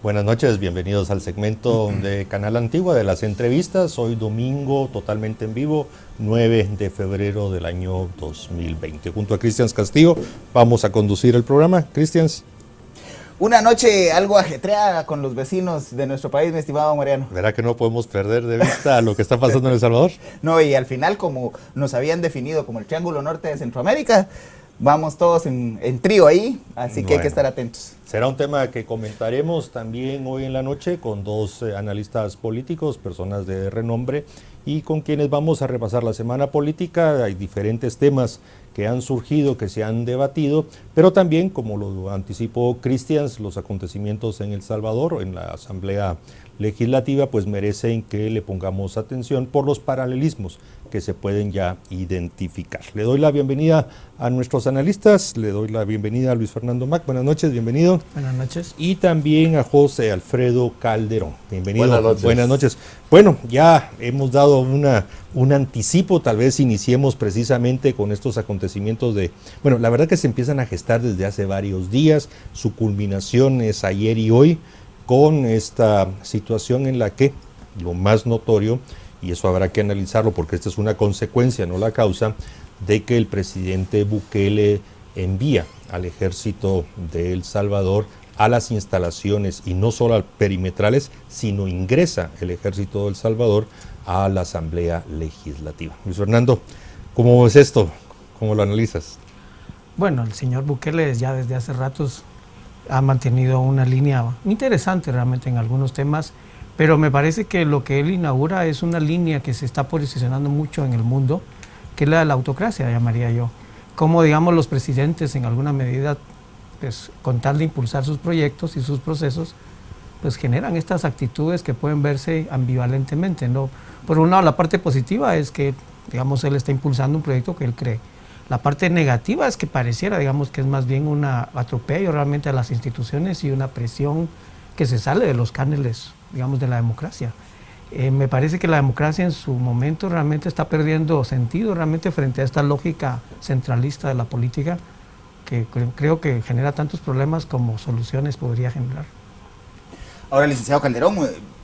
Buenas noches, bienvenidos al segmento de Canal Antigua de las entrevistas. Hoy domingo, totalmente en vivo, 9 de febrero del año 2020. Junto a Cristian Castillo vamos a conducir el programa. Cristian. Una noche algo ajetreada con los vecinos de nuestro país, mi estimado Mariano. ¿Verá que no podemos perder de vista lo que está pasando en El Salvador? No, y al final, como nos habían definido como el Triángulo Norte de Centroamérica, vamos todos en trío ahí, así que hay que estar atentos. Será un tema que comentaremos también hoy en la noche con dos analistas políticos, personas de renombre, y con quienes vamos a repasar la semana política. Hay diferentes temas que han surgido, que se han debatido, pero también, como lo anticipó Cristian, los acontecimientos en El Salvador, en la Asamblea Legislativa, pues merecen que le pongamos atención por los paralelismos que se pueden ya identificar. Le doy la bienvenida a nuestros analistas, le doy la bienvenida a Luis Fernando Mac, buenas noches, bienvenido. Buenas noches. Y también a José Alfredo Calderón, bienvenido. Buenas noches. Buenas noches. Bueno, ya hemos dado un anticipo, tal vez iniciemos precisamente con estos acontecimientos bueno, la verdad que se empiezan a gestar desde hace varios días, su culminación es ayer y hoy, con esta situación en la que lo más notorio, y eso habrá que analizarlo porque esta es una consecuencia, no la causa, de que el presidente Bukele envía al ejército de El Salvador a las instalaciones, y no solo perimetrales, sino ingresa el ejército de El Salvador a la Asamblea Legislativa. Luis Fernando, ¿cómo ves esto? ¿Cómo lo analizas? Bueno, el señor Bukele ya desde hace ratos ha mantenido una línea interesante realmente en algunos temas, pero me parece que lo que él inaugura es una línea que se está posicionando mucho en el mundo, que es la de la autocracia, llamaría yo. Como, digamos, los presidentes en alguna medida, pues, con tal de impulsar sus proyectos y sus procesos, pues generan estas actitudes que pueden verse ambivalentemente, ¿no? Por un lado, la parte positiva es que, digamos, él está impulsando un proyecto que él cree. La parte negativa es que pareciera, digamos, que es más bien un atropello realmente a las instituciones y una presión que se sale de los cánones, digamos, de la democracia. Me parece que la democracia en su momento realmente está perdiendo sentido realmente frente a esta lógica centralista de la política que creo que genera tantos problemas como soluciones podría generar. Ahora, licenciado Calderón,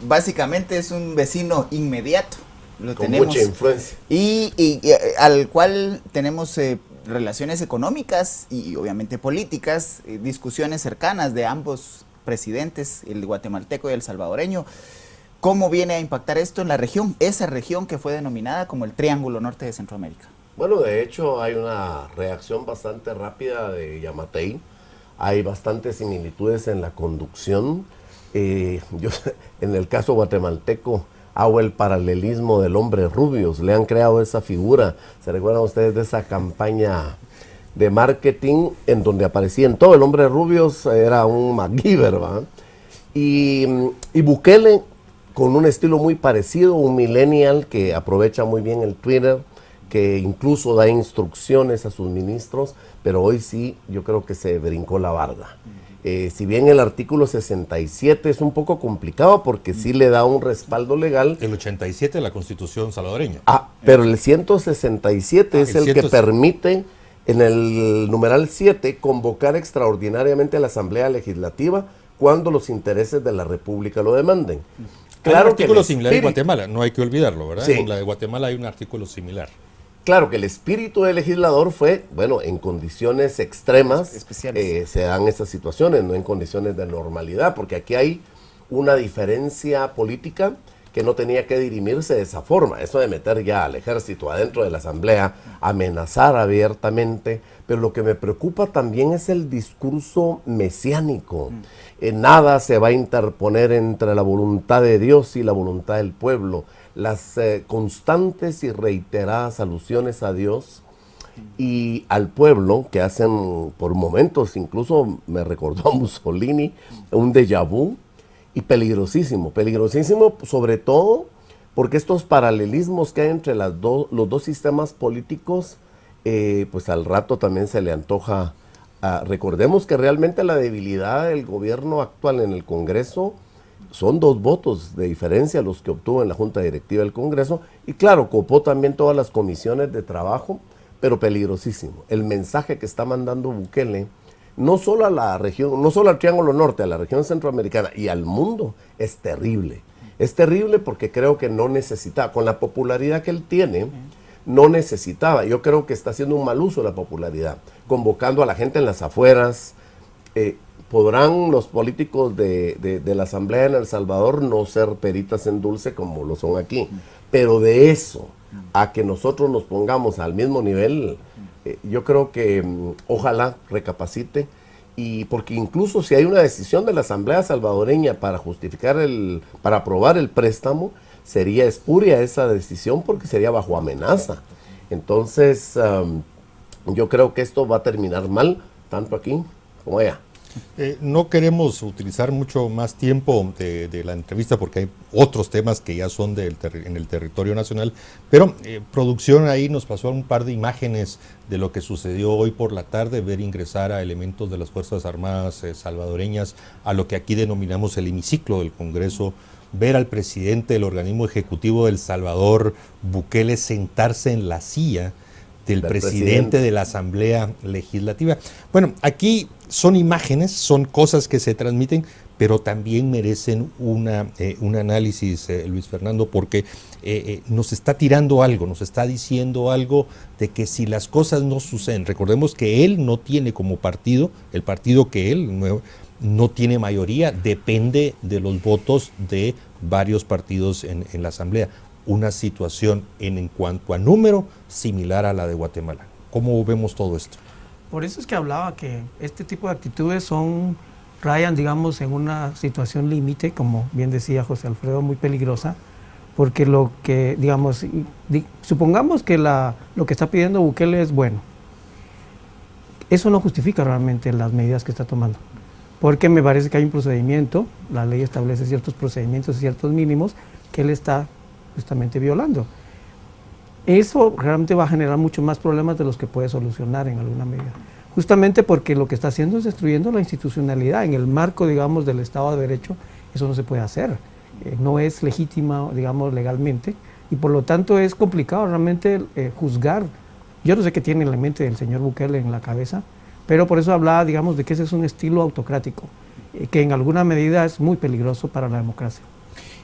básicamente es un vecino inmediato. Lo con tenemos, mucha influencia. Y al cual tenemos relaciones económicas y obviamente políticas, discusiones cercanas de ambos presidentes, el guatemalteco y el salvadoreño. ¿Cómo viene a impactar esto en la región, esa región que fue denominada como el Triángulo Norte de Centroamérica? Bueno, de hecho hay una reacción bastante rápida de Yamatei. Hay bastantes similitudes en la conducción. Yo, en el caso guatemalteco, hago el paralelismo del hombre rubios. Le han creado esa figura. ¿Se recuerdan ustedes de esa campaña de marketing en donde aparecía en todo el hombre rubios? Era un MacGyver, ¿verdad? Y Bukele, con un estilo muy parecido, un millennial que aprovecha muy bien el Twitter, que incluso da instrucciones a sus ministros, pero hoy sí yo creo que se brincó la barda. Si bien el artículo 67 es un poco complicado porque sí le da un respaldo legal. El 87 de la Constitución salvadoreña. Pero el 167 es el que permite, en el numeral 7, convocar extraordinariamente a la Asamblea Legislativa cuando los intereses de la República lo demanden. Claro, hay un artículo similar en Guatemala, no hay que olvidarlo, ¿verdad? Sí. En la de Guatemala hay un artículo similar. Claro que el espíritu del legislador fue, bueno, en condiciones extremas especiales. Se dan esas situaciones, no en condiciones de normalidad, porque aquí hay una diferencia política que no tenía que dirimirse de esa forma. Eso de meter ya al ejército adentro de la asamblea, amenazar abiertamente, pero lo que me preocupa también es el discurso mesiánico. Nada se va a interponer entre la voluntad de Dios y la voluntad del pueblo. Las constantes y reiteradas alusiones a Dios y al pueblo que hacen por momentos, incluso me recordó a Mussolini, un déjà vu, y peligrosísimo sobre todo porque estos paralelismos que hay entre los dos sistemas políticos, pues al rato también se le antoja. Recordemos que realmente la debilidad del gobierno actual en el Congreso son 2 votos de diferencia los que obtuvo en la Junta Directiva del Congreso, y claro, copó también todas las comisiones de trabajo, pero peligrosísimo. El mensaje que está mandando Bukele no solo a la región, no solo al Triángulo Norte, a la región centroamericana y al mundo, es terrible. Es terrible porque creo que no necesitaba, con la popularidad que él tiene, no necesitaba. Yo creo que está haciendo un mal uso de la popularidad, convocando a la gente en las afueras. Podrán los políticos de la Asamblea en El Salvador no ser peritas en dulce como lo son aquí, pero de eso a que nosotros nos pongamos al mismo nivel, yo creo que ojalá recapacite, y porque incluso si hay una decisión de la Asamblea salvadoreña para justificar para aprobar el préstamo, sería espuria esa decisión porque sería bajo amenaza. Entonces, yo creo que esto va a terminar mal, tanto aquí como allá. No queremos utilizar mucho más tiempo de la entrevista porque hay otros temas que ya son en el territorio nacional, pero producción ahí nos pasó un par de imágenes de lo que sucedió hoy por la tarde, ver ingresar a elementos de las Fuerzas Armadas salvadoreñas a lo que aquí denominamos el hemiciclo del Congreso, ver al presidente del organismo ejecutivo de El Salvador, Bukele, sentarse en la silla del presidente de la Asamblea Legislativa. Bueno, aquí son imágenes, son cosas que se transmiten, pero también merecen un análisis, Luis Fernando, porque nos está tirando algo, nos está diciendo algo de que si las cosas no suceden, recordemos que él no tiene como partido, el partido que él no tiene mayoría, depende de los votos de varios partidos en la Asamblea. Una situación en cuanto a número similar a la de Guatemala. ¿Cómo vemos todo esto? Por eso es que hablaba que este tipo de actitudes rayan, digamos, en una situación límite, como bien decía José Alfredo, muy peligrosa, porque lo que, digamos, supongamos que lo que está pidiendo Bukele es bueno. Eso no justifica realmente las medidas que está tomando, porque me parece que hay un procedimiento, la ley establece ciertos procedimientos y ciertos mínimos que él está justamente violando. Eso realmente va a generar mucho más problemas de los que puede solucionar en alguna medida. Justamente porque lo que está haciendo es destruyendo la institucionalidad. En el marco, digamos, del Estado de Derecho, eso no se puede hacer. No es legítima, digamos, legalmente, y por lo tanto es complicado realmente juzgar. Yo no sé qué tiene en la mente del señor Bukele en la cabeza, pero por eso hablaba, digamos, de que ese es un estilo autocrático, que en alguna medida es muy peligroso para la democracia.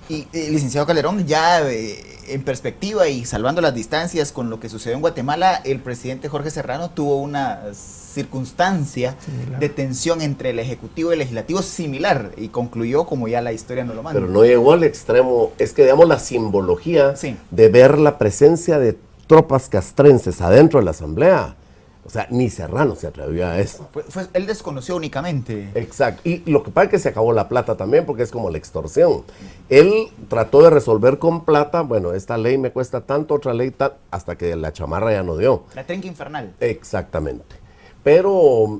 Y licenciado Calderón, ya en perspectiva y salvando las distancias con lo que sucedió en Guatemala, el presidente Jorge Serrano tuvo una circunstancia de tensión entre el Ejecutivo y el Legislativo similar y concluyó como ya la historia nos lo manda. Pero no llegó al extremo, es que digamos la simbología de ver la presencia de tropas castrenses adentro de la Asamblea. O sea, ni Serrano se atrevió a eso. Él desconoció únicamente. Exacto. Y lo que pasa es que se acabó la plata también, porque es como la extorsión. Él trató de resolver con plata, bueno, esta ley me cuesta tanto, otra ley tal, hasta que la chamarra ya no dio. La trenca infernal. Exactamente. Pero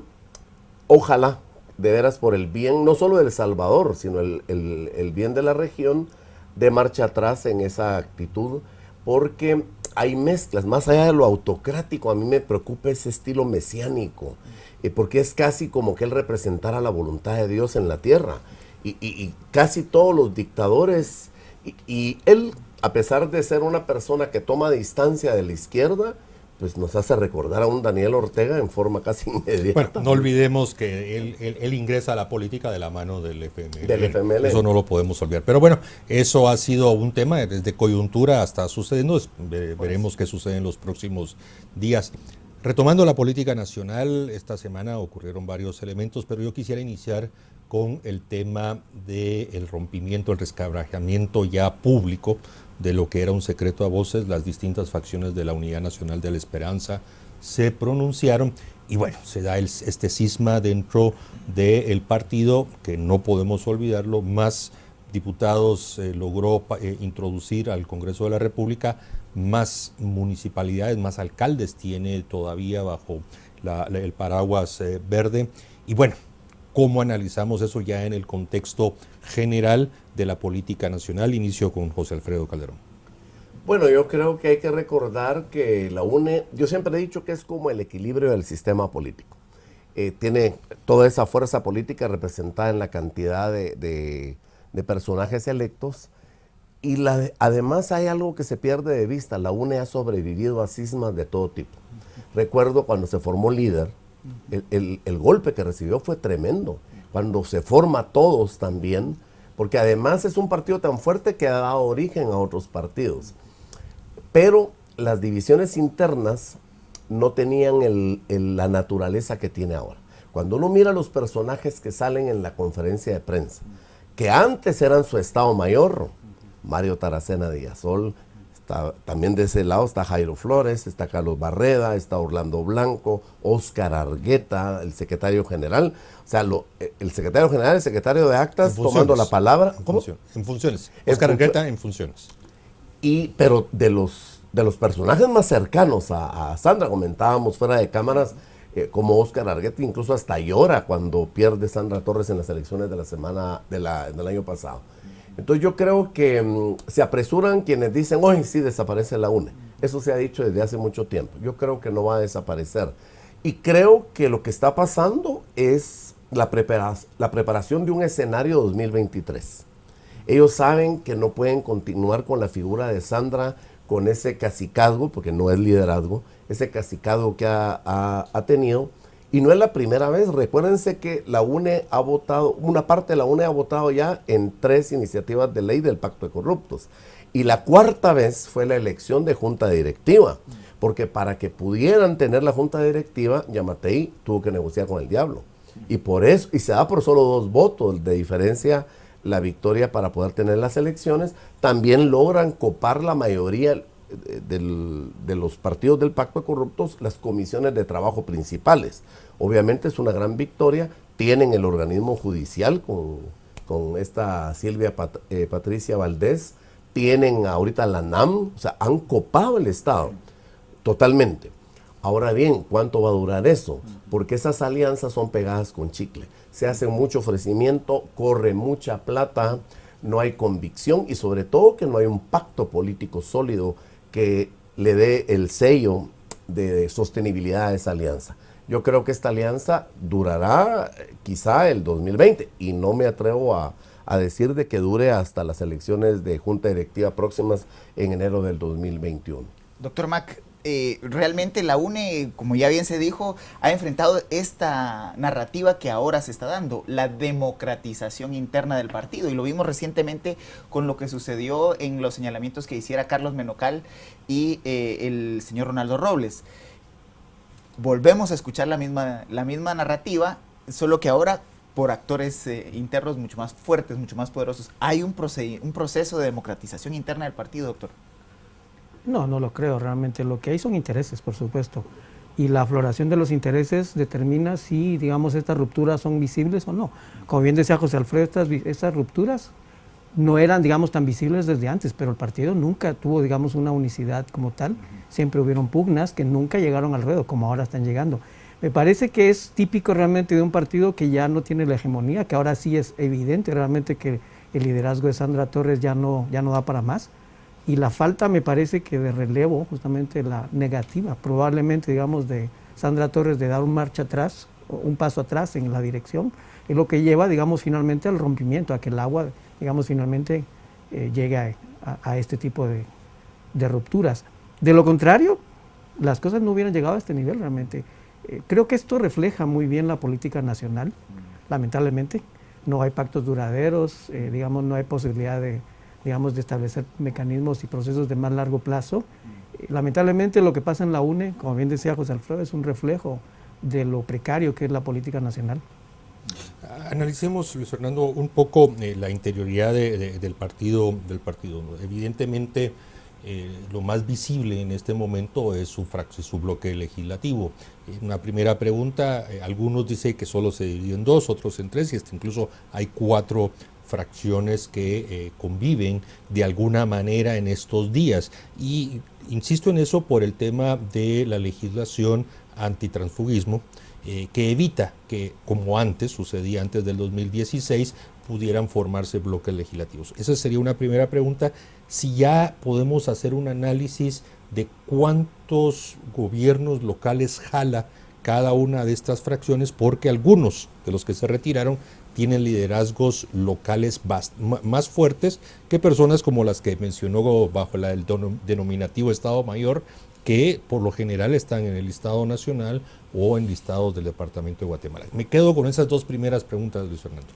ojalá, de veras, por el bien, no solo de El Salvador, sino el bien de la región, de marcha atrás en esa actitud, porque hay mezclas, más allá de lo autocrático, a mí me preocupa ese estilo mesiánico, porque es casi como que él representara la voluntad de Dios en la tierra, y casi todos los dictadores, y él, a pesar de ser una persona que toma distancia de la izquierda, pues nos hace recordar a un Daniel Ortega en forma casi inmediata. Bueno, no olvidemos que él ingresa a la política de la mano del FMLN. Del FMLN. Eso no lo podemos olvidar. Pero bueno, eso ha sido un tema desde coyuntura hasta sucediendo. Veremos qué sucede en los próximos días. Retomando la política nacional, esta semana ocurrieron varios elementos, pero yo quisiera iniciar con el tema del rompimiento, el resquebrajamiento ya público de lo que era un secreto a voces. Las distintas facciones de la Unidad Nacional de la Esperanza se pronunciaron y bueno, se da este cisma dentro del partido que no podemos olvidarlo. Más diputados logró introducir al Congreso de la República, más municipalidades, más alcaldes tiene todavía bajo el paraguas verde. Y bueno, ¿cómo analizamos eso ya en el contexto general de la política nacional? Inicio con José Alfredo Calderón. Bueno, yo creo que hay que recordar que la UNE, yo siempre he dicho que es como el equilibrio del sistema político. Tiene toda esa fuerza política representada en la cantidad de personajes electos, y además hay algo que se pierde de vista: la UNE ha sobrevivido a cismas de todo tipo. Recuerdo cuando se formó Líder, el golpe que recibió fue tremendo. Cuando se forma todos también, porque además es un partido tan fuerte que ha dado origen a otros partidos. Pero las divisiones internas no tenían la naturaleza que tiene ahora. Cuando uno mira los personajes que salen en la conferencia de prensa, que antes eran su Estado Mayor, Mario Taracena Díaz-Sol, también de ese lado está Jairo Flores, está Carlos Barreda, está Orlando Blanco, Óscar Argueta, el secretario general. O sea, el secretario general, el secretario de actas, tomando la palabra. ¿Cómo? En funciones. Óscar Argueta en funciones. Pero de los personajes más cercanos a Sandra, comentábamos fuera de cámaras, como Óscar Argueta, incluso hasta llora cuando pierde Sandra Torres en las elecciones de la semana del año pasado. Entonces yo creo que se apresuran quienes dicen, hoy sí desaparece la UNE. Eso se ha dicho desde hace mucho tiempo. Yo creo que no va a desaparecer. Y creo que lo que está pasando es la preparación de un escenario 2023. Ellos saben que no pueden continuar con la figura de Sandra, con ese cacicazgo, porque no es liderazgo, ese cacicazgo que ha tenido. Y no es la primera vez. Recuérdense que la UNE ha votado, una parte de la UNE ha votado ya en 3 iniciativas de ley del Pacto de Corruptos. Y la 4ª vez fue la elección de junta directiva. Porque para que pudieran tener la junta directiva, Yamatei tuvo que negociar con el diablo. Y por eso, y se da por solo 2 votos de diferencia la victoria para poder tener las elecciones. También logran copar la mayoría de los partidos del Pacto de Corruptos, las comisiones de trabajo principales. Obviamente es una gran victoria. Tienen el organismo judicial con esta Silvia Patricia Valdés, tienen ahorita la NAM, o sea, han copado el Estado totalmente. Ahora bien, ¿cuánto va a durar eso? Porque esas alianzas son pegadas con chicle. Se hace mucho ofrecimiento, corre mucha plata, no hay convicción y sobre todo que no hay un pacto político sólido que le dé el sello de sostenibilidad a esa alianza. Yo creo que esta alianza durará quizá el 2020 y no me atrevo a decir de que dure hasta las elecciones de junta directiva próximas en enero del 2021. Doctor Mac, realmente la UNE, como ya bien se dijo, ha enfrentado esta narrativa que ahora se está dando, la democratización interna del partido, y lo vimos recientemente con lo que sucedió en los señalamientos que hiciera Carlos Menocal y el señor Ronaldo Robles. Volvemos a escuchar la misma narrativa, solo que ahora por actores internos mucho más fuertes, mucho más poderosos. ¿Hay un proceso de democratización interna del partido, doctor? No, no lo creo realmente. Lo que hay son intereses, por supuesto. Y la floración de los intereses determina si, digamos, estas rupturas son visibles o no. Como bien decía José Alfredo, estas rupturas no eran, digamos, tan visibles desde antes, pero el partido nunca tuvo, digamos, una unicidad como tal. Siempre hubieron pugnas que nunca llegaron al ruedo, como ahora están llegando. Me parece que es típico realmente de un partido que ya no tiene la hegemonía, que ahora sí es evidente realmente que el liderazgo de Sandra Torres ya no da para más. Y la falta, me parece que de relevo, justamente la negativa, probablemente, digamos, de Sandra Torres de dar un paso atrás en la dirección, es lo que lleva, digamos, finalmente al rompimiento, a que el agua, digamos, finalmente llegue a este tipo de rupturas. De lo contrario, las cosas no hubieran llegado a este nivel realmente. Creo que esto refleja muy bien la política nacional, lamentablemente. No hay pactos duraderos, digamos, no hay posibilidad de establecer mecanismos y procesos de más largo plazo. Lamentablemente lo que pasa en la UNE, como bien decía José Alfredo, es un reflejo de lo precario que es la política nacional. Analicemos, Luis Fernando, un poco la interioridad del partido. Evidentemente, lo más visible en este momento es su bloque legislativo. Una primera pregunta, algunos dicen que solo se divide en 2, otros en 3, y hasta incluso hay 4 fracciones que conviven de alguna manera en estos días. Y insisto en eso por el tema de la legislación antitransfugismo, que evita que, como antes, sucedía antes del 2016, pudieran formarse bloques legislativos. Esa sería una primera pregunta. Si ya podemos hacer un análisis de cuántos gobiernos locales jala cada una de estas fracciones, porque algunos de los que se retiraron tienen liderazgos locales más fuertes que personas como las que mencionó bajo el denominativo Estado Mayor, que por lo general están en el listado nacional o en listados del Departamento de Guatemala. Me quedo con esas dos primeras preguntas, Luis Fernando.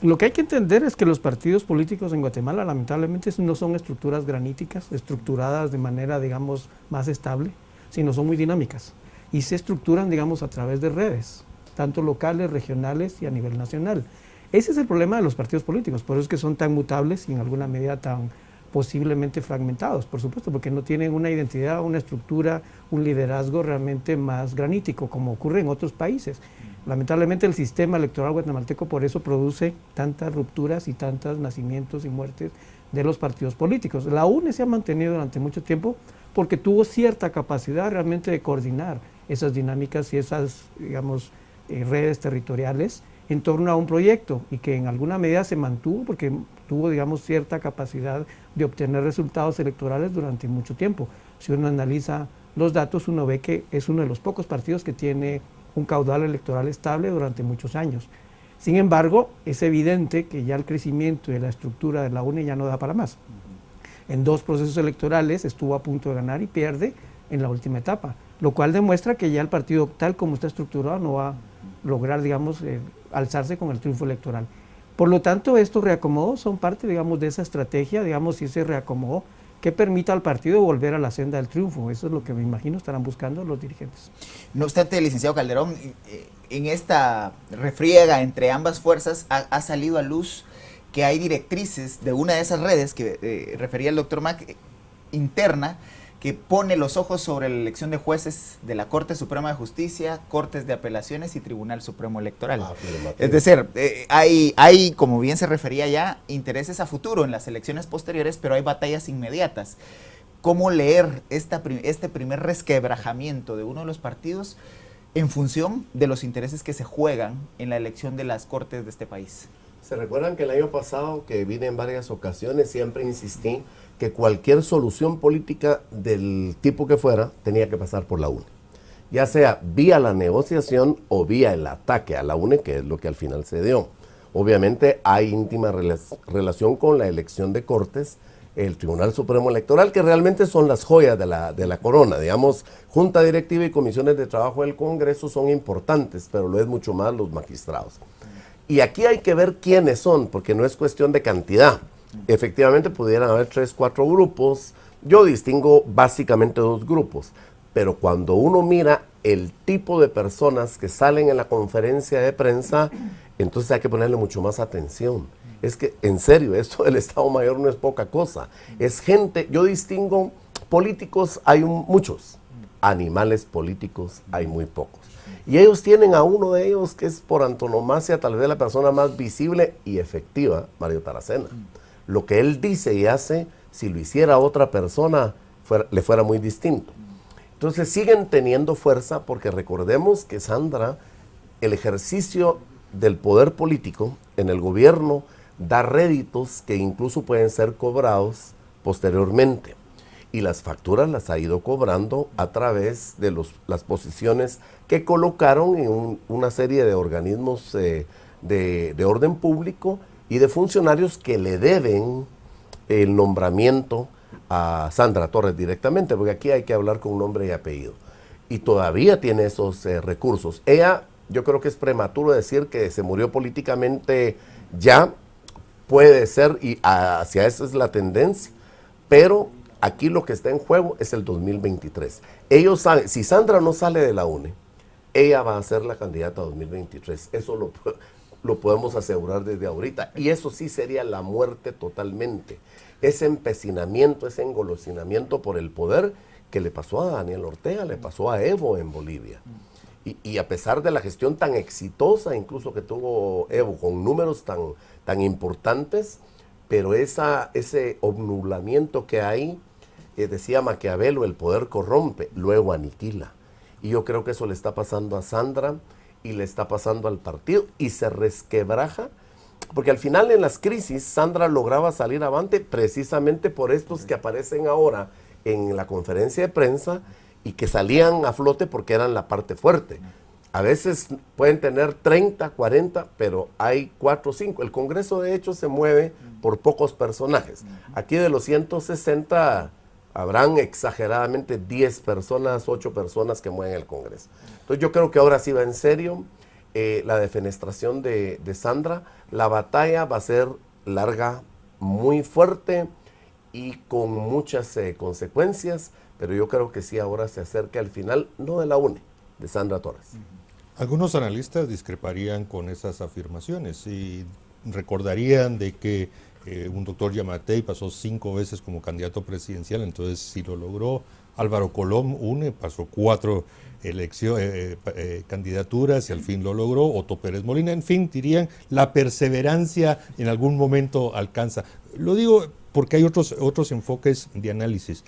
Lo que hay que entender es que los partidos políticos en Guatemala lamentablemente no son estructuras graníticas, estructuradas de manera, digamos, más estable, sino son muy dinámicas y se estructuran, digamos, a través de redes, tanto locales, regionales y a nivel nacional. Ese es el problema de los partidos políticos, por eso es que son tan mutables y en alguna medida tan posiblemente fragmentados, por supuesto, porque no tienen una identidad, una estructura, un liderazgo realmente más granítico, como ocurre en otros países. Lamentablemente el sistema electoral guatemalteco por eso produce tantas rupturas y tantos nacimientos y muertes de los partidos políticos. La UNE se ha mantenido durante mucho tiempo porque tuvo cierta capacidad realmente de coordinar esas dinámicas y esas, digamos, redes territoriales en torno a un proyecto y que en alguna medida se mantuvo porque tuvo, digamos, cierta capacidad de obtener resultados electorales durante mucho tiempo. Si uno analiza los datos, uno ve que es uno de los pocos partidos que tiene un caudal electoral estable durante muchos años. Sin embargo, es evidente que ya el crecimiento de la estructura de la UNE ya no da para más. En 2 procesos electorales estuvo a punto de ganar y pierde en la última etapa, lo cual demuestra que ya el partido tal como está estructurado no va a lograr, digamos, alzarse con el triunfo electoral. Por lo tanto, estos reacomodos son parte, digamos, de esa estrategia, digamos, y ese reacomodo que permita al partido volver a la senda del triunfo. Eso es lo que me imagino estarán buscando los dirigentes. No obstante, licenciado Calderón, en esta refriega entre ambas fuerzas ha salido a luz que hay directrices de una de esas redes que refería el doctor Mac, interna, que pone los ojos sobre la elección de jueces de la Corte Suprema de Justicia, Cortes de Apelaciones y Tribunal Supremo Electoral. Es decir, hay, como bien se refería ya, intereses a futuro en las elecciones posteriores, pero hay batallas inmediatas. ¿Cómo leer este primer resquebrajamiento de uno de los partidos en función de los intereses que se juegan en la elección de las Cortes de este país? ¿Se recuerdan que el año pasado, que vine en varias ocasiones, siempre insistí que cualquier solución política del tipo que fuera tenía que pasar por la UNE? Ya sea vía la negociación o vía el ataque a la UNE, que es lo que al final se dio. Obviamente hay íntima relación con la elección de cortes, el Tribunal Supremo Electoral, que realmente son las joyas de la corona. Digamos, Junta Directiva y Comisiones de Trabajo del Congreso son importantes, pero lo es mucho más los magistrados. Y aquí hay que ver quiénes son, porque no es cuestión de cantidad. Efectivamente pudieran haber 3, 4 grupos. Yo distingo básicamente 2 grupos, pero cuando uno mira el tipo de personas que salen en la conferencia de prensa, entonces hay que ponerle mucho más atención. Es que, en serio, esto del Estado Mayor no es poca cosa. Es gente, yo distingo políticos, hay muchos. Animales políticos hay muy pocos. Y ellos tienen a uno de ellos que es por antonomasia tal vez la persona más visible y efectiva, Mario Taracena. Lo que él dice y hace, si lo hiciera otra persona, le fuera muy distinto. Entonces siguen teniendo fuerza porque recordemos que Sandra, el ejercicio del poder político en el gobierno da réditos que incluso pueden ser cobrados posteriormente. Y las facturas las ha ido cobrando a través de las posiciones que colocaron en una serie de organismos de orden público y de funcionarios que le deben el nombramiento a Sandra Torres directamente, porque aquí hay que hablar con nombre y apellido. Y todavía tiene esos recursos. Ella, yo creo que es prematuro decir que se murió políticamente ya, puede ser, y hacia eso es la tendencia, pero aquí lo que está en juego es el 2023. Ellos saben, si Sandra no sale de la UNE, ella va a ser la candidata a 2023. Eso lo podemos asegurar desde ahorita. Y eso sí sería la muerte totalmente. Ese empecinamiento, ese engolosinamiento por el poder que le pasó a Daniel Ortega, le pasó a Evo en Bolivia. Y a pesar de la gestión tan exitosa, incluso que tuvo Evo, con números tan importantes, pero ese obnublamiento que hay, decía Maquiavelo, el poder corrompe, luego aniquila. Y yo creo que eso le está pasando a Sandra y le está pasando al partido y se resquebraja, porque al final en las crisis Sandra lograba salir avante precisamente por estos que aparecen ahora en la conferencia de prensa y que salían a flote porque eran la parte fuerte. A veces pueden tener 30, 40, pero hay 4 o 5. El Congreso de hecho se mueve por pocos personajes. Aquí de los 160, Habrán exageradamente 10 personas, 8 personas que mueven el Congreso. Entonces yo creo que ahora sí va en serio la defenestración de Sandra. La batalla va a ser larga, muy fuerte y con muchas consecuencias, pero yo creo que sí ahora se acerca al final, no de la UNE, de Sandra Torres. Algunos analistas discreparían con esas afirmaciones y recordarían de que un doctor Yamatei pasó 5 veces como candidato presidencial, entonces si lo logró. Álvaro Colom UNE pasó 4 candidaturas y al fin lo logró. Otto Pérez Molina, en fin, dirían, la perseverancia en algún momento alcanza. Lo digo porque hay otros enfoques de análisis.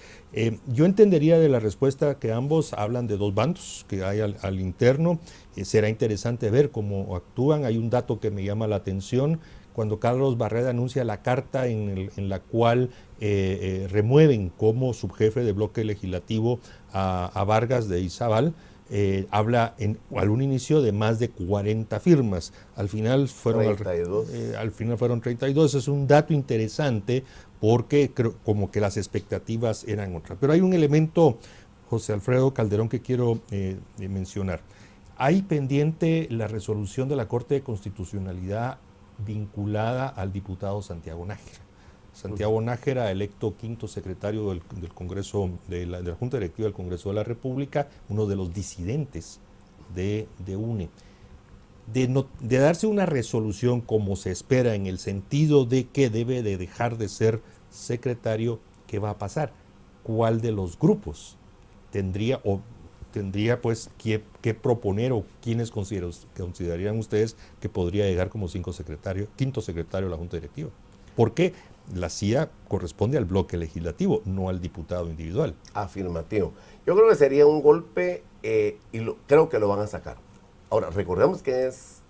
Yo entendería de la respuesta que ambos hablan de 2 bandos que hay al interno. Será interesante ver cómo actúan. Hay un dato que me llama la atención. Cuando Carlos Barreda anuncia la carta en la cual remueven como subjefe de bloque legislativo a Vargas de Izabal, habla al un inicio de más de 40 firmas. Al final fueron 32. Al final fueron 32. Es un dato interesante porque como que las expectativas eran otras. Pero hay un elemento, José Alfredo Calderón, que quiero mencionar. Hay pendiente la resolución de la Corte de Constitucionalidad vinculada al diputado Santiago Nájera. Santiago Nájera, electo 5º secretario del Congreso, de la Junta Directiva del Congreso de la República, uno de los disidentes de UNE. De darse una resolución como se espera, en el sentido de que debe de dejar de ser secretario, ¿qué va a pasar? ¿Cuál de los grupos tendría pues que proponer, o quiénes considerarían ustedes que podría llegar como 5º secretario de la Junta Directiva? Porque la CIA corresponde al bloque legislativo, no al diputado individual. Afirmativo. Yo creo que sería un golpe creo que lo van a sacar. Ahora, recordemos que es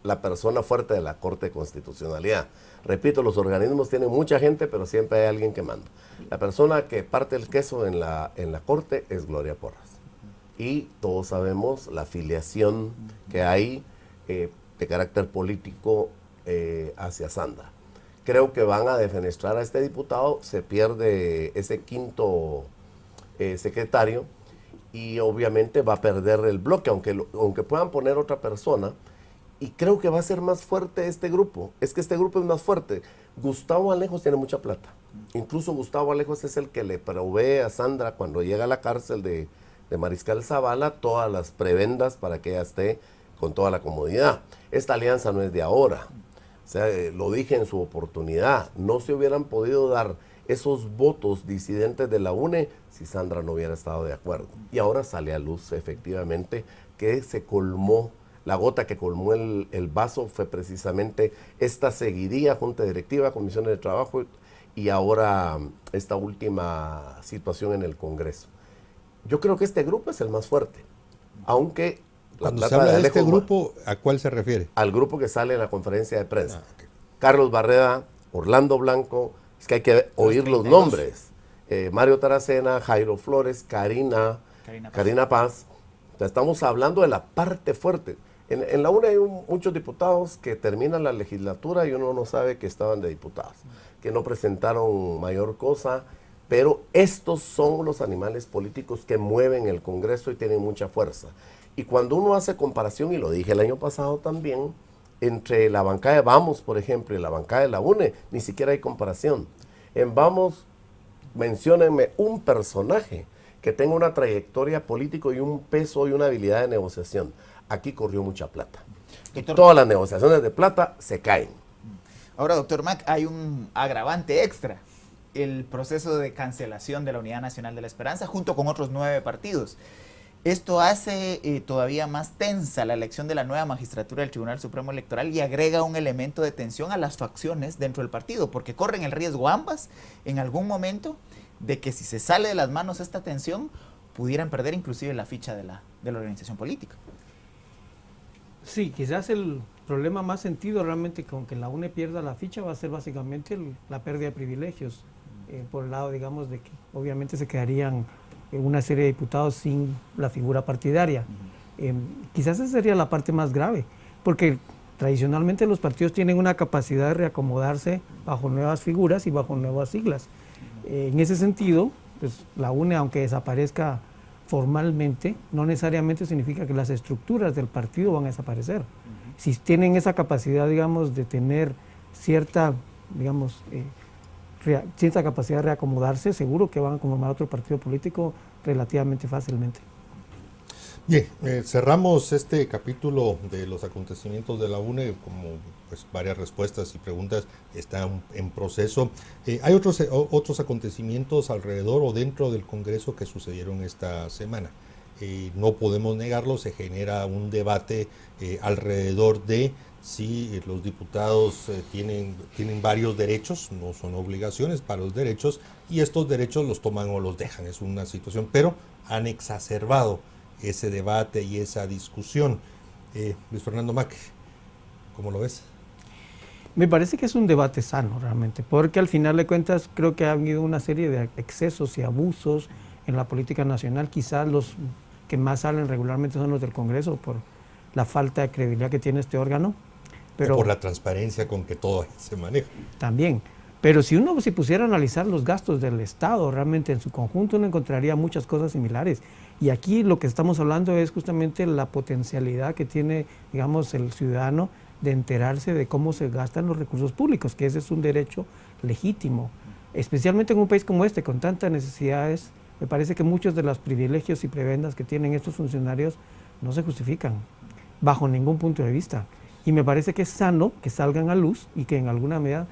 la persona fuerte de la Corte de Constitucionalidad. Repito, los organismos tienen mucha gente, pero siempre hay alguien que manda. La persona que parte el queso en la Corte es Gloria Porras. Y todos sabemos la afiliación que hay de carácter político hacia Sandra. Creo que van a defenestrar a este diputado, se pierde ese 5º secretario y obviamente va a perder el bloque, aunque puedan poner otra persona. Y creo que va a ser más fuerte este grupo. Es que este grupo es más fuerte. Gustavo Alejos tiene mucha plata. Incluso Gustavo Alejos es el que le provee a Sandra, cuando llega a la cárcel de Mariscal Zavala, todas las prebendas para que ella esté con toda la comodidad. Esta alianza no es de ahora. O sea, lo dije en su oportunidad. No se hubieran podido dar esos votos disidentes de la UNE si Sandra no hubiera estado de acuerdo. Y ahora sale a luz, efectivamente, que se colmó. La gota que colmó el vaso fue precisamente esta seguidilla, Junta Directiva, Comisiones de Trabajo y ahora esta última situación en el Congreso. Yo creo que este grupo es el más fuerte, aunque... Cuando se habla de este grupo, ¿a cuál se refiere? Al grupo que sale en la conferencia de prensa. Okay. Carlos Barreda, Orlando Blanco, es que hay que oír los nombres. Mario Taracena, Jairo Flores, Karina Paz. O sea, estamos hablando de la parte fuerte. En la UNE hay muchos diputados que terminan la legislatura y uno no sabe que estaban de diputados, que no presentaron mayor cosa, pero estos son los animales políticos que mueven el Congreso y tienen mucha fuerza. Y cuando uno hace comparación, y lo dije el año pasado también, entre la bancada de Vamos, por ejemplo, y la bancada de la UNE, ni siquiera hay comparación. En Vamos, menciónenme un personaje que tenga una trayectoria política y un peso y una habilidad de negociación. Aquí corrió mucha plata. Y todas las negociaciones de plata se caen. Ahora, doctor Mac, hay un agravante extra. El proceso de cancelación de la Unidad Nacional de la Esperanza junto con otros 9 partidos. Esto hace todavía más tensa la elección de la nueva magistratura del Tribunal Supremo Electoral y agrega un elemento de tensión a las facciones dentro del partido, porque corren el riesgo ambas en algún momento de que si se sale de las manos esta tensión, pudieran perder inclusive la ficha de la organización política. Sí, quizás el problema más sentido realmente con que la UNE pierda la ficha va a ser básicamente la pérdida de privilegios, por el lado, digamos, de que obviamente se quedarían una serie de diputados sin la figura partidaria. Quizás esa sería la parte más grave, porque tradicionalmente los partidos tienen una capacidad de reacomodarse bajo nuevas figuras y bajo nuevas siglas. En ese sentido, pues la UNE, aunque desaparezca formalmente, no necesariamente significa que las estructuras del partido van a desaparecer. Si tienen esa capacidad, digamos, de tener cierta, digamos, cierta capacidad de reacomodarse, seguro que van a conformar otro partido político relativamente fácilmente. Bien, cerramos este capítulo de los acontecimientos de la UNE, como pues varias respuestas y preguntas están en proceso. Hay otros acontecimientos alrededor o dentro del Congreso que sucedieron esta semana. No podemos negarlo, se genera un debate alrededor de si los diputados tienen varios derechos, no son obligaciones, para los derechos, y estos derechos los toman o los dejan, es una situación, pero han exacerbado ese debate y esa discusión. Luis Fernando Mac, ¿cómo lo ves? Me parece que es un debate sano realmente, porque al final de cuentas creo que ha habido una serie de excesos y abusos en la política nacional. Quizás los que más salen regularmente son los del Congreso por la falta de credibilidad que tiene este órgano. Pero o por la transparencia con que todo se maneja. También. Pero si uno se pusiera a analizar los gastos del Estado realmente en su conjunto, uno encontraría muchas cosas similares. Y aquí lo que estamos hablando es justamente la potencialidad que tiene, digamos, el ciudadano de enterarse de cómo se gastan los recursos públicos, que ese es un derecho legítimo. Especialmente en un país como este, con tantas necesidades, me parece que muchos de los privilegios y prebendas que tienen estos funcionarios no se justifican, bajo ningún punto de vista. Y me parece que es sano que salgan a luz y que en alguna medida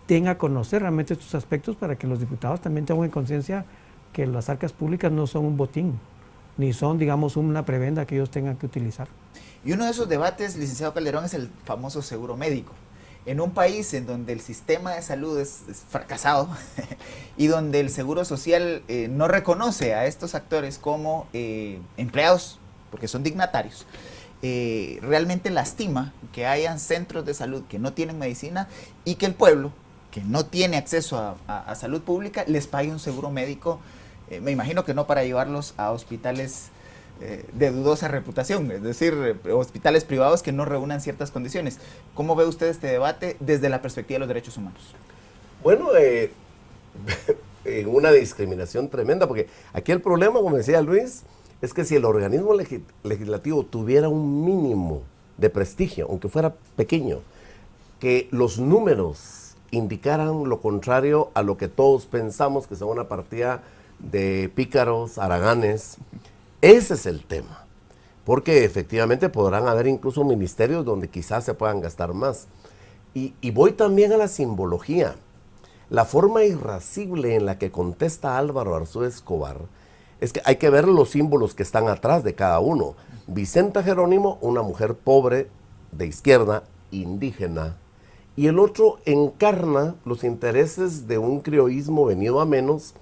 tenga a conocer realmente estos aspectos para que los diputados también tengan conciencia que las arcas públicas no son un botín, ni son, digamos, una prebenda que ellos tengan que utilizar. Y uno de esos debates, licenciado Calderón, es el famoso seguro médico. En un país en donde el sistema de salud es fracasado y donde el seguro social no reconoce a estos actores como empleados, porque son dignatarios, realmente lastima que hayan centros de salud que no tienen medicina y que el pueblo, que no tiene acceso a salud pública, les pague un seguro médico, me imagino que no para llevarlos a hospitales de dudosa reputación, es decir, hospitales privados que no reúnan ciertas condiciones. ¿Cómo ve usted este debate desde la perspectiva de los derechos humanos? Bueno, una discriminación tremenda, porque aquí el problema, como decía Luis, es que si el organismo legislativo tuviera un mínimo de prestigio, aunque fuera pequeño, que los números indicaran lo contrario a lo que todos pensamos que son una partida de pícaros, haraganes, ese es el tema. Porque efectivamente podrán haber incluso ministerios donde quizás se puedan gastar más. Y voy también a la simbología. La forma irascible en la que contesta Álvaro Arzú Escobar es que hay que ver los símbolos que están atrás de cada uno. Vicenta Jerónimo, una mujer pobre, de izquierda, indígena, y el otro encarna los intereses de un criollismo venido a menos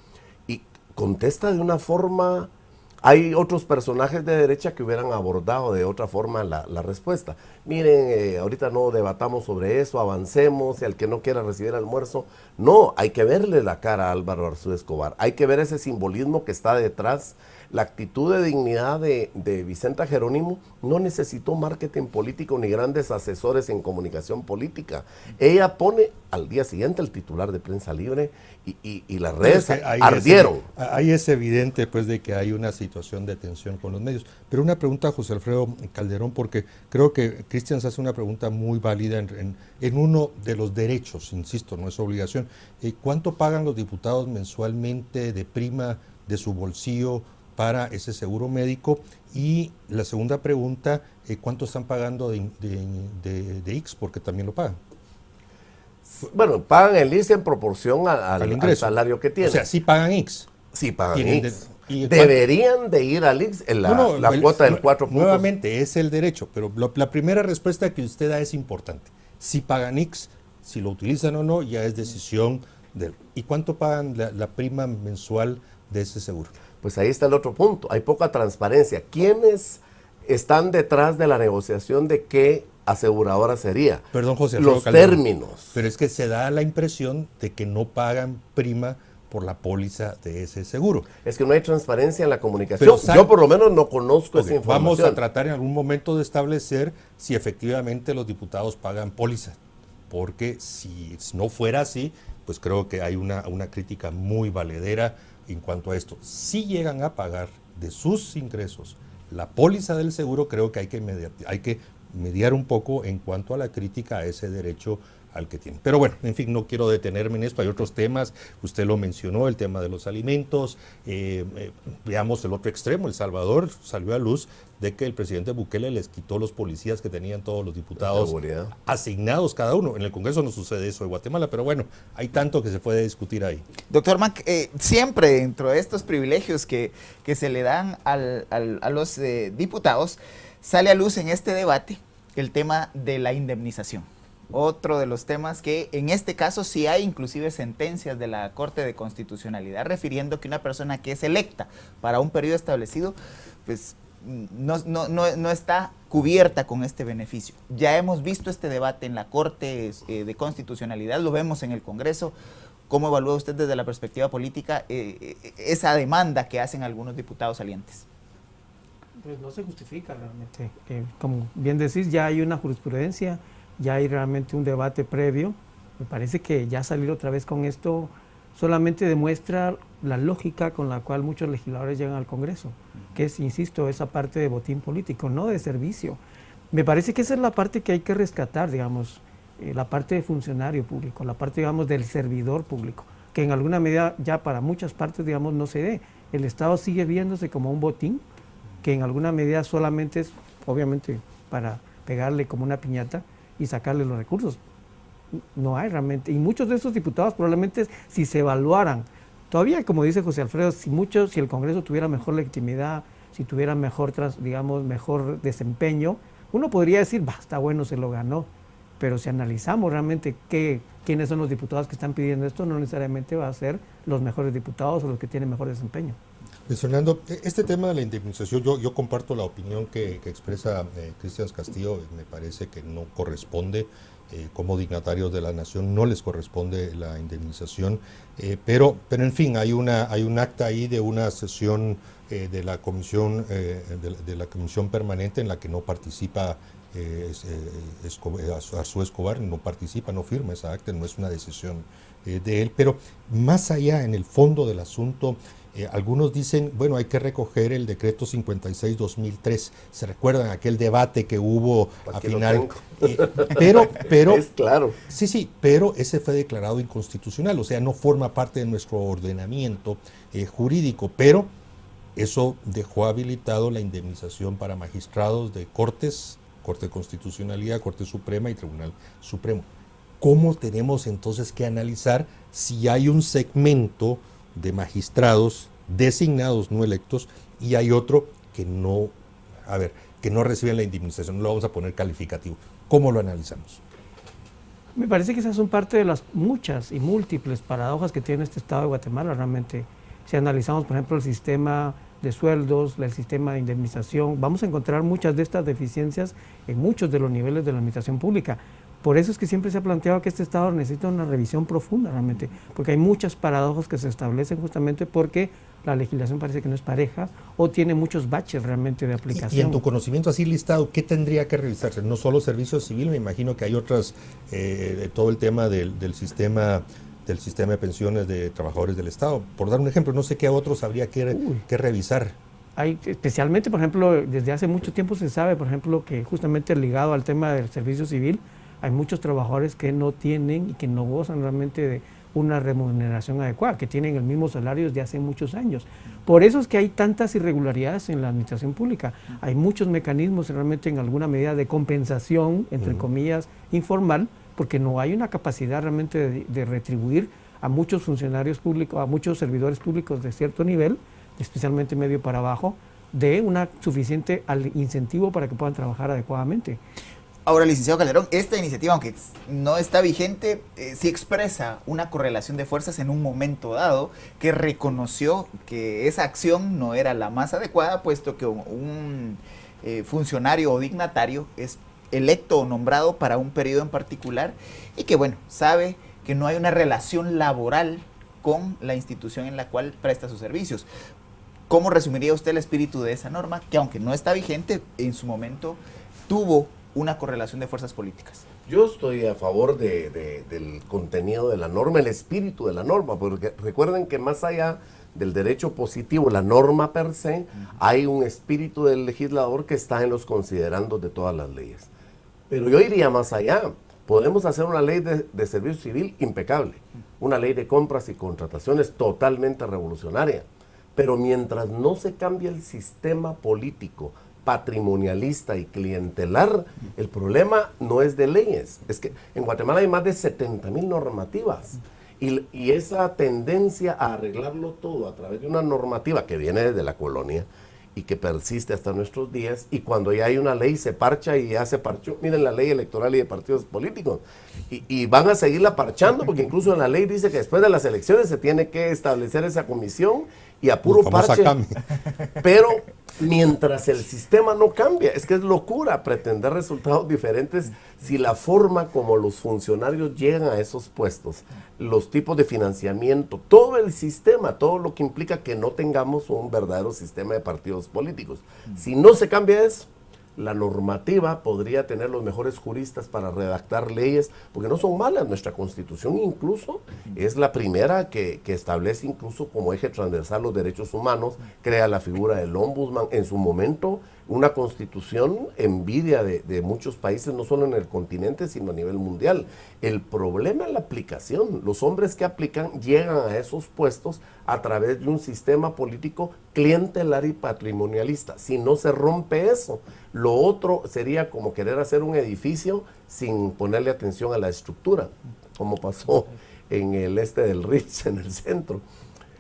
y contesta de una forma. Hay otros personajes de derecha que hubieran abordado de otra forma la respuesta. Miren, ahorita no debatamos sobre eso, avancemos, y al que no quiera recibir almuerzo. No, hay que verle la cara a Álvaro Arzú Escobar, hay que ver ese simbolismo que está detrás. La actitud de dignidad de Vicenta Jerónimo no necesitó marketing político ni grandes asesores en comunicación política. Ella pone al día siguiente el titular de Prensa Libre y las redes ardieron. Ahí es evidente pues de que hay una situación de tensión con los medios. Pero una pregunta a José Alfredo Calderón, porque creo que Cristian se hace una pregunta muy válida en uno de los derechos, insisto, no es obligación. ¿Cuánto pagan los diputados mensualmente de prima de su bolsillo para ese seguro médico? Y la segunda pregunta, ¿cuánto están pagando de IX? Porque también lo pagan. Bueno, pagan el IX en proporción al salario que tienen. O sea, sí pagan IX. Sí pagan IX. Deberían de ir al IX en la cuota del 4 puntos. Nuevamente, es el derecho, pero la primera respuesta que usted da es importante. Si pagan IX, si lo utilizan o no, ya es decisión de... ¿Y cuánto pagan la prima mensual de ese seguro? Pues ahí está el otro punto, hay poca transparencia. ¿Quiénes están detrás de la negociación de qué aseguradora sería? Perdón, José Alfredo Los Calderón, términos. Pero es que se da la impresión de que no pagan prima por la póliza de ese seguro. Es que no hay transparencia en la comunicación. Yo por lo menos no conozco esa información. Vamos a tratar en algún momento de establecer si efectivamente los diputados pagan póliza, porque si no fuera así, pues creo que hay una crítica muy valedera en cuanto a esto. Si llegan a pagar de sus ingresos la póliza del seguro, creo que hay que mediar un poco en cuanto a la crítica a ese derecho al que tienen. Pero bueno, en fin, no quiero detenerme en esto, hay otros temas, usted lo mencionó, el tema de los alimentos, veamos el otro extremo. El Salvador salió a luz de que el presidente Bukele les quitó los policías que tenían todos los diputados asignados cada uno. En el Congreso no sucede eso en Guatemala, pero bueno, hay tanto que se puede discutir ahí. Doctor Mac, siempre dentro de estos privilegios que se le dan a los diputados, sale a luz en este debate el tema de la indemnización. Otro de los temas que en este caso sí hay inclusive sentencias de la Corte de Constitucionalidad refiriendo que una persona que es electa para un periodo establecido, pues no está cubierta con este beneficio. Ya hemos visto este debate en la Corte de Constitucionalidad, lo vemos en el Congreso. ¿Cómo evalúa usted desde la perspectiva política esa demanda que hacen algunos diputados salientes? Pues no se justifica realmente. Como bien decís, ya hay una jurisprudencia, ya hay realmente un debate previo. Me parece que ya salir otra vez con esto solamente demuestra la lógica con la cual muchos legisladores llegan al Congreso, que es, insisto, esa parte de botín político, no de servicio. Me parece que esa es la parte que hay que rescatar, digamos, la parte de funcionario público, la parte, digamos, del servidor público, que en alguna medida ya para muchas partes, digamos, no se dé. El Estado sigue viéndose como un botín, que en alguna medida solamente es, obviamente, para pegarle como una piñata y sacarle los recursos. No hay realmente, y muchos de esos diputados probablemente si se evaluaran, todavía como dice José Alfredo, si el Congreso tuviera mejor legitimidad, si tuviera mejor, mejor desempeño, uno podría decir, está bueno, se lo ganó, pero si analizamos realmente quiénes son los diputados que están pidiendo esto, no necesariamente va a ser los mejores diputados o los que tienen mejor desempeño. Fernando, este tema de la indemnización, yo comparto la opinión que expresa Cristian Castillo. Me parece que no corresponde, como dignatarios de la nación no les corresponde la indemnización, pero en fin, hay un acta ahí de una sesión de la comisión permanente en la que no participa Arzú Escobar, no participa, no firma esa acta, no es una decisión de él. Pero más allá, en el fondo del asunto, algunos dicen, bueno, hay que recoger el decreto 56-2003. ¿Se recuerdan aquel debate que hubo a final? Pero es claro. Sí, pero ese fue declarado inconstitucional, o sea, no forma parte de nuestro ordenamiento jurídico, pero eso dejó habilitado la indemnización para magistrados de cortes, Corte de Constitucionalidad, Corte Suprema y Tribunal Supremo. ¿Cómo tenemos entonces que analizar si hay un segmento de magistrados designados, no electos, y hay otro que no reciben la indemnización? No lo vamos a poner calificativo. ¿Cómo lo analizamos? Me parece que esas son parte de las muchas y múltiples paradojas que tiene este Estado de Guatemala. Realmente, si analizamos, por ejemplo, el sistema de sueldos, el sistema de indemnización, vamos a encontrar muchas de estas deficiencias en muchos de los niveles de la administración pública. Por eso es que siempre se ha planteado que este Estado necesita una revisión profunda realmente, porque hay muchas paradojas que se establecen justamente porque la legislación parece que no es pareja o tiene muchos baches realmente de aplicación. Y en tu conocimiento así listado, ¿qué tendría que revisarse? No solo servicio civil, me imagino que hay otras, todo el tema del sistema de pensiones de trabajadores del Estado. Por dar un ejemplo, no sé qué otros habría que revisar. Hay, especialmente, por ejemplo, desde hace mucho tiempo se sabe, por ejemplo, que justamente ligado al tema del servicio civil, hay muchos trabajadores que no tienen y que no gozan realmente de una remuneración adecuada, que tienen el mismo salario desde hace muchos años. Por eso es que hay tantas irregularidades en la administración pública. Hay muchos mecanismos realmente en alguna medida de compensación, entre comillas, informal, porque no hay una capacidad realmente de retribuir a muchos funcionarios públicos, a muchos servidores públicos de cierto nivel, especialmente medio para abajo, de una suficiente incentivo para que puedan trabajar adecuadamente. Ahora, licenciado Calderón, esta iniciativa, aunque no está vigente, sí expresa una correlación de fuerzas en un momento dado, que reconoció que esa acción no era la más adecuada, puesto que un funcionario o dignatario es electo o nombrado para un periodo en particular y que, bueno, sabe que no hay una relación laboral con la institución en la cual presta sus servicios. ¿Cómo resumiría usted el espíritu de esa norma, que aunque no está vigente, en su momento tuvo una correlación de fuerzas políticas? Yo estoy a favor del contenido de la norma, el espíritu de la norma, porque recuerden que más allá del derecho positivo, la norma per se, hay un espíritu del legislador que está en los considerandos de todas las leyes. Pero yo iría más allá. Podemos hacer una ley de servicio civil impecable, una ley de compras y contrataciones totalmente revolucionaria, pero mientras no se cambie el sistema político, patrimonialista y clientelar, el problema no es de leyes. Es que en Guatemala hay más de 70,000 normativas y esa tendencia a arreglarlo todo a través de una normativa que viene desde la colonia y que persiste hasta nuestros días, y cuando ya hay una ley se parcha y ya se parchó. Miren la ley electoral y de partidos políticos, y van a seguirla parchando, porque incluso en la ley dice que después de las elecciones se tiene que establecer esa comisión y a puro parche. Pero mientras el sistema no cambia, es que es locura pretender resultados diferentes si la forma como los funcionarios llegan a esos puestos, los tipos de financiamiento, todo el sistema, todo lo que implica que no tengamos un verdadero sistema de partidos políticos. Si no se cambia eso, la normativa podría tener los mejores juristas para redactar leyes, porque no son malas. Nuestra Constitución incluso es la primera que establece incluso como eje transversal los derechos humanos, crea la figura del ombudsman. En su momento, una Constitución envidia de muchos países, no solo en el continente, sino a nivel mundial. El problema es la aplicación. Los hombres que aplican llegan a esos puestos a través de un sistema político clientelar y patrimonialista. Si no se rompe eso, lo otro sería como querer hacer un edificio sin ponerle atención a la estructura, como pasó en el del Ritz, en el centro.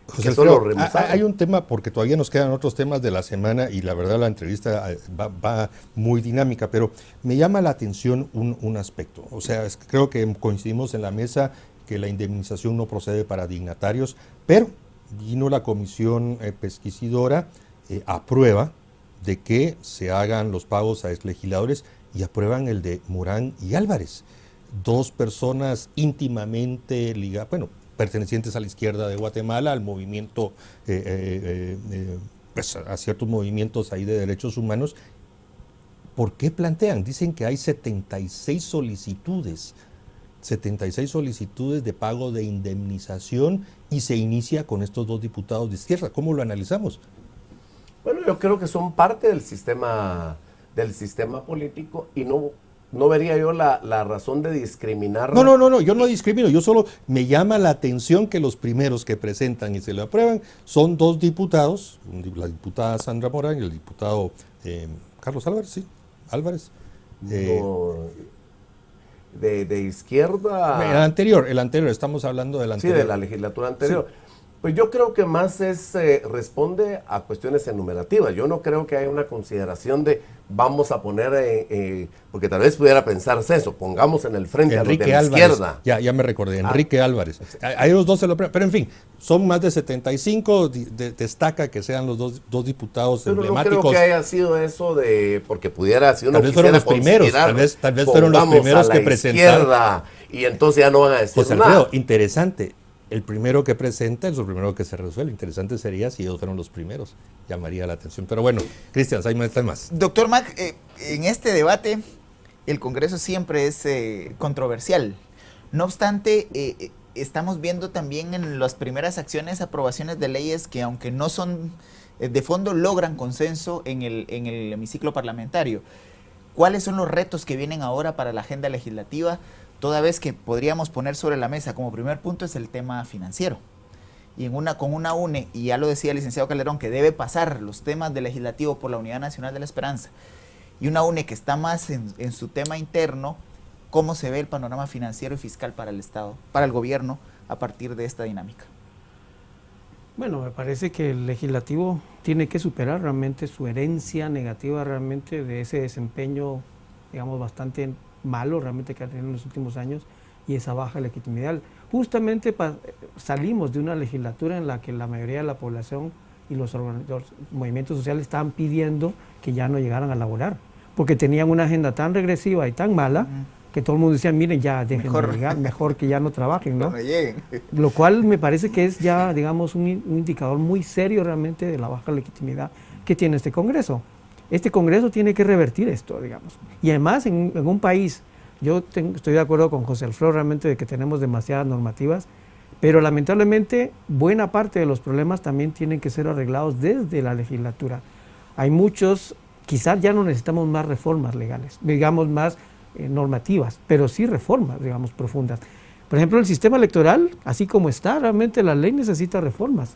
José Alfredo, hay un tema, porque todavía nos quedan otros temas de la semana y la verdad la entrevista va muy dinámica, pero me llama la atención un aspecto. O sea, creo que coincidimos en la mesa que la indemnización no procede para dignatarios, pero vino la comisión pesquisidora, aprueba de que se hagan los pagos a exlegisladores y aprueban el de Morán y Álvarez, dos personas íntimamente ligadas, pertenecientes a la izquierda de Guatemala, al movimiento, pues a ciertos movimientos ahí de derechos humanos. ¿Por qué plantean? Dicen que hay 76 solicitudes de pago de indemnización y se inicia con estos dos diputados de izquierda. ¿Cómo lo analizamos? Bueno, yo creo que son parte del sistema político y no vería yo la razón de discriminar. No, yo no discrimino, yo solo me llama la atención que los primeros que presentan y se lo aprueban son dos diputados, la diputada Sandra Morán y el diputado Carlos Álvarez, sí, Álvarez. De izquierda. El anterior, estamos hablando del anterior. Sí, de la legislatura anterior. Sí. Pues yo creo que más responde a cuestiones enumerativas. Yo no creo que haya una consideración de vamos a poner, porque tal vez pudiera pensarse eso, pongamos en el frente Enrique a los de la Álvarez, izquierda. Ya me recordé, Enrique Álvarez. A ellos dos se lo pero en fin, son más de 75, destaca que sean los dos diputados pero emblemáticos. No creo que haya sido eso porque pudiera, si uno tal vez fueron los primeros, tal vez fueron los primeros que presentaron. Y entonces ya no van a decir José Alfredo, interesante. El primero que presenta es lo primero que se resuelve. Interesante sería si ellos fueron los primeros. Llamaría la atención. Pero bueno, Cristian, hay más. Doctor Mac, en este debate el Congreso siempre es controversial. No obstante, estamos viendo también en las primeras acciones aprobaciones de leyes que, aunque no son de fondo, logran consenso en el hemiciclo parlamentario. ¿Cuáles son los retos que vienen ahora para la agenda legislativa? Toda vez que podríamos poner sobre la mesa como primer punto es el tema financiero. Y con una UNE, y ya lo decía el licenciado Calderón, que debe pasar los temas del legislativo por la Unidad Nacional de la Esperanza, y una UNE que está más en su tema interno, ¿cómo se ve el panorama financiero y fiscal para el Estado, para el gobierno, a partir de esta dinámica? Bueno, me parece que el legislativo tiene que superar realmente su herencia negativa realmente de ese desempeño, digamos, bastante malo realmente que ha tenido en los últimos años y esa baja legitimidad. Justamente salimos de una legislatura en la que la mayoría de la población y los movimientos sociales estaban pidiendo que ya no llegaran a laborar, porque tenían una agenda tan regresiva y tan mala que todo el mundo decía, miren, ya dejen de llegar, mejor que ya no trabajen, ¿no? Lo cual me parece que es ya, digamos, un indicador muy serio realmente de la baja legitimidad que tiene este Congreso. Este Congreso tiene que revertir esto, digamos. Y además, en un país Estoy de acuerdo con José Alfredo realmente de que tenemos demasiadas normativas, pero lamentablemente buena parte de los problemas también tienen que ser arreglados desde la legislatura. Hay muchos, quizás ya no necesitamos más reformas legales, digamos más normativas, pero sí reformas, digamos, profundas. Por ejemplo, el sistema electoral, así como está, realmente la ley necesita reformas,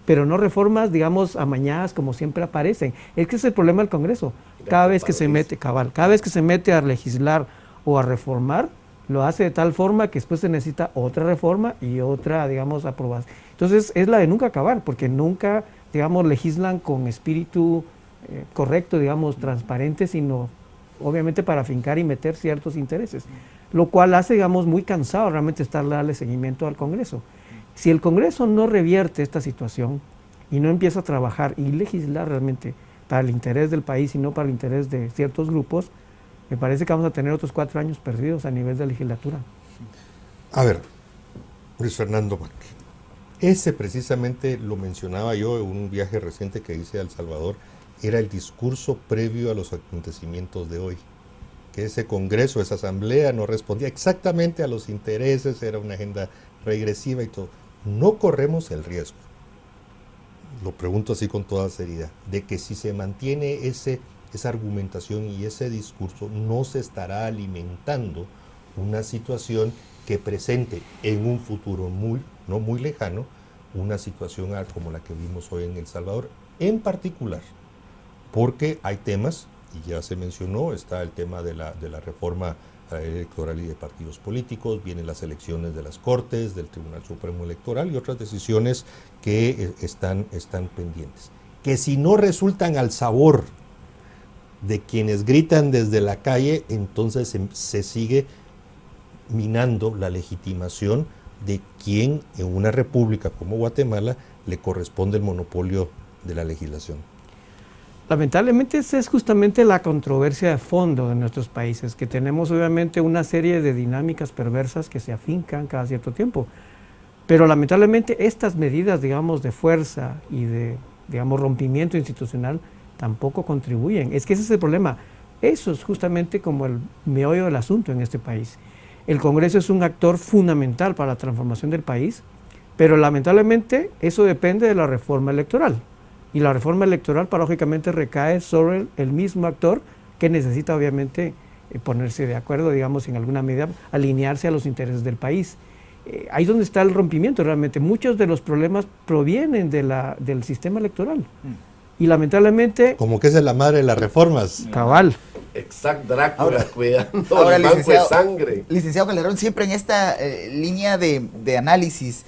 pero no reformas, digamos, amañadas como siempre aparecen. Es que es el problema del Congreso. Cada vez que se mete a legislar o a reformar, lo hace de tal forma que después se necesita otra reforma y otra, digamos, aprobación. Entonces, es la de nunca acabar, porque nunca, digamos, legislan con espíritu correcto, digamos, transparente, sino obviamente para fincar y meter ciertos intereses, lo cual hace, digamos, muy cansado realmente darle seguimiento al Congreso. Si el Congreso no revierte esta situación y no empieza a trabajar y legislar realmente para el interés del país y no para el interés de ciertos grupos, me parece que vamos a tener otros 4 años perdidos a nivel de legislatura. A ver, Luis Fernando Márquez, ese precisamente lo mencionaba yo en un viaje reciente que hice a El Salvador, era el discurso previo a los acontecimientos de hoy, que ese Congreso, esa Asamblea no respondía exactamente a los intereses, era una agenda regresiva y todo. No corremos el riesgo, lo pregunto así con toda seriedad, de que si se mantiene esa argumentación y ese discurso, no se estará alimentando una situación que presente en un futuro no muy lejano una situación como la que vimos hoy en El Salvador, en particular, porque hay temas, y ya se mencionó, está el tema de la reforma electoral y de partidos políticos, vienen las elecciones de las Cortes, del Tribunal Supremo Electoral y otras decisiones que están pendientes. Que si no resultan al sabor de quienes gritan desde la calle, entonces se sigue minando la legitimación de quien en una república como Guatemala le corresponde el monopolio de la legislación. Lamentablemente esa es justamente la controversia de fondo de nuestros países, que tenemos obviamente una serie de dinámicas perversas que se afincan cada cierto tiempo. Pero lamentablemente estas medidas, digamos, de fuerza y de, digamos, rompimiento institucional tampoco contribuyen. Es que ese es el problema. Eso es justamente como el meollo del asunto en este país. El Congreso es un actor fundamental para la transformación del país, pero lamentablemente eso depende de la reforma electoral. Y la reforma electoral paradójicamente recae sobre el mismo actor que necesita obviamente ponerse de acuerdo, digamos, en alguna medida, alinearse a los intereses del país. Ahí es donde está el rompimiento realmente. Muchos de los problemas provienen del sistema electoral. Y lamentablemente... Como que esa es la madre de las reformas. Cabal. Exacto, Drácula, cuidando ahora, el banco de sangre. Licenciado Calderón, siempre en esta línea de análisis,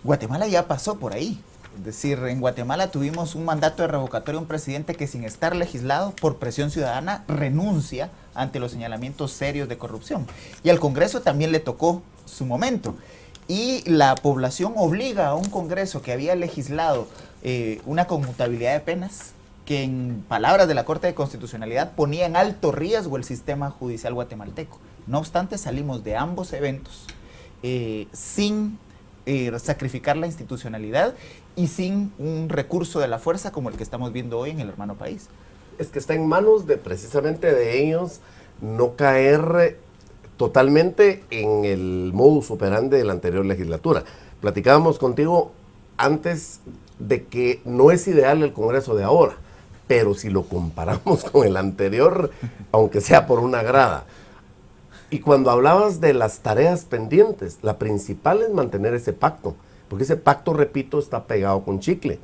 Guatemala ya pasó por ahí. Es decir, en Guatemala tuvimos un mandato de revocatoria a un presidente que sin estar legislado por presión ciudadana renuncia ante los señalamientos serios de corrupción. Y al Congreso también le tocó su momento. Y la población obliga a un Congreso que había legislado una conmutabilidad de penas que en palabras de la Corte de Constitucionalidad ponía en alto riesgo el sistema judicial guatemalteco. No obstante, salimos de ambos eventos sin sacrificar la institucionalidad y sin un recurso de la fuerza como el que estamos viendo hoy en el hermano país. Es que está en manos de precisamente de ellos no caer totalmente en el modus operandi de la anterior legislatura. Platicábamos contigo antes de que no es ideal el Congreso de ahora, pero si lo comparamos con el anterior, aunque sea por una grada. Y cuando hablabas de las tareas pendientes, la principal es mantener ese pacto, porque ese pacto, repito, está pegado con chicle.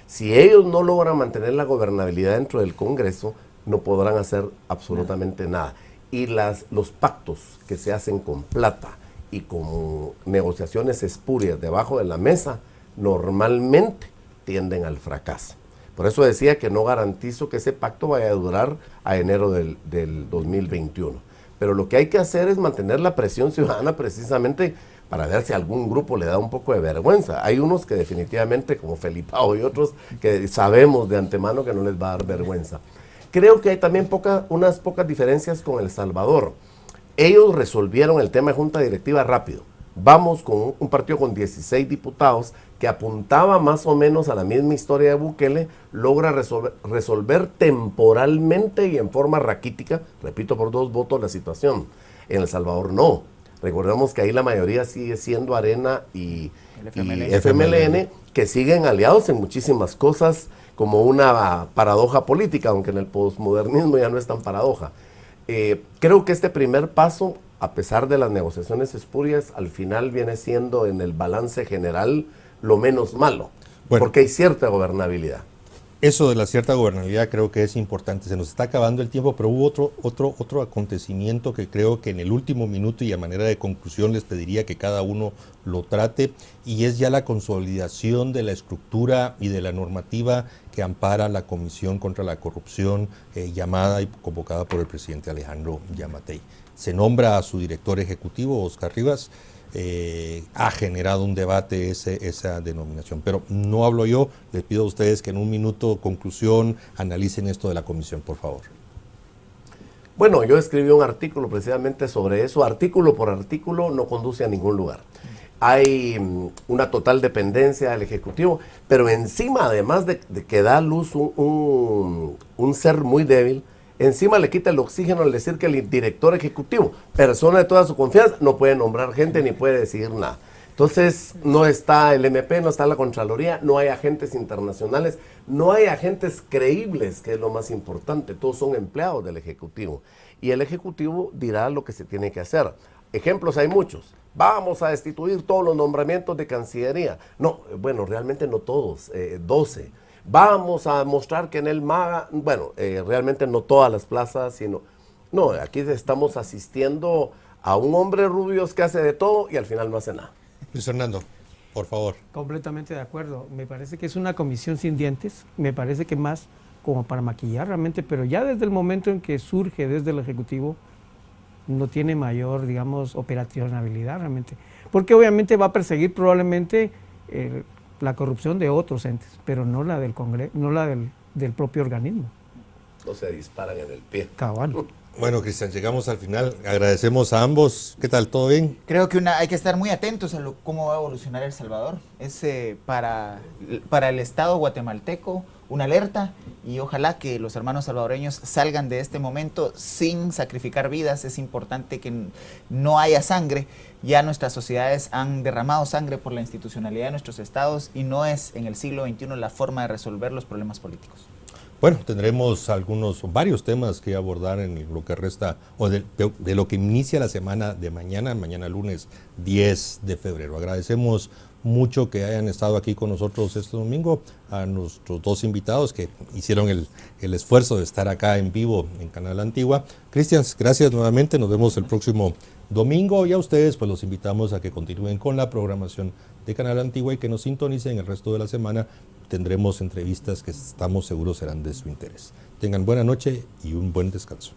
Si ellos no logran mantener la gobernabilidad dentro del Congreso, no podrán hacer absolutamente nada. Y los pactos que se hacen con plata y con negociaciones espurias debajo de la mesa, normalmente tienden al fracaso. Por eso decía que no garantizo que ese pacto vaya a durar a enero del 2021. Pero lo que hay que hacer es mantener la presión ciudadana precisamente para ver si algún grupo le da un poco de vergüenza. Hay unos que definitivamente, como Felipao y otros, que sabemos de antemano que no les va a dar vergüenza. Creo que hay también unas pocas diferencias con El Salvador. Ellos resolvieron el tema de junta directiva rápido. Vamos con un partido con 16 diputados que apuntaba más o menos a la misma historia de Bukele, logra resolver temporalmente y en forma raquítica, repito, por 2 votos la situación. En El Salvador no. Recordemos que ahí la mayoría sigue siendo Arena y FMLN, que siguen aliados en muchísimas cosas, como una paradoja política, aunque en el posmodernismo ya no es tan paradoja. Creo que este primer paso, a pesar de las negociaciones espurias, al final viene siendo en el balance general lo menos malo, porque hay cierta gobernabilidad. Eso de la cierta gobernabilidad creo que es importante. Se nos está acabando el tiempo, pero hubo otro acontecimiento que creo que en el último minuto y a manera de conclusión les pediría que cada uno lo trate, y es ya la consolidación de la estructura y de la normativa que ampara la Comisión contra la Corrupción, llamada y convocada por el presidente Alejandro Yamatei. Se nombra a su director ejecutivo, Oscar Rivas. Ha generado un debate esa denominación, pero no hablo yo. Les pido a ustedes que en un minuto, conclusión, analicen esto de la comisión, por favor. Bueno, yo escribí un artículo precisamente sobre eso. Artículo por artículo no conduce a ningún lugar. Hay una total dependencia del Ejecutivo, pero encima, además de que da a luz un ser muy débil, encima le quita el oxígeno al decir que el director ejecutivo, persona de toda su confianza, no puede nombrar gente ni puede decidir nada. Entonces no está el MP, no está la Contraloría, no hay agentes internacionales, no hay agentes creíbles, que es lo más importante. Todos son empleados del Ejecutivo. Y el Ejecutivo dirá lo que se tiene que hacer. Ejemplos hay muchos. Vamos a destituir todos los nombramientos de Cancillería. No, bueno, realmente no todos, 12. Vamos a mostrar que en el MAGA, bueno, realmente no todas las plazas, sino... No, aquí estamos asistiendo a un hombre rubio que hace de todo y al final no hace nada. Luis Fernando, por favor. Completamente de acuerdo. Me parece que es una comisión sin dientes, me parece que más como para maquillar realmente, pero ya desde el momento en que surge desde el Ejecutivo, no tiene mayor, digamos, operacionalidad realmente. Porque obviamente va a perseguir probablemente... la corrupción de otros entes, pero no la del Congreso, no la del propio organismo. No se disparan en el pie. Cabal. Bueno, Cristian, llegamos al final. Agradecemos a ambos. ¿Qué tal? ¿Todo bien? Creo que hay que estar muy atentos a cómo va a evolucionar El Salvador. Es para el Estado guatemalteco una alerta, y ojalá que los hermanos salvadoreños salgan de este momento sin sacrificar vidas. Es importante que no haya sangre. Ya nuestras sociedades han derramado sangre por la institucionalidad de nuestros estados, y no es en el siglo XXI la forma de resolver los problemas políticos. Bueno, tendremos varios temas que abordar en lo que resta, o de lo que inicia la semana de mañana lunes 10 de febrero. Agradecemos mucho que hayan estado aquí con nosotros este domingo, a nuestros dos invitados que hicieron el esfuerzo de estar acá en vivo en Canal Antigua. Cristian, gracias nuevamente, nos vemos el próximo domingo, y a ustedes pues los invitamos a que continúen con la programación de Canal Antigua y que nos sintonicen el resto de la semana. Tendremos entrevistas que estamos seguros serán de su interés. Tengan buena noche y un buen descanso.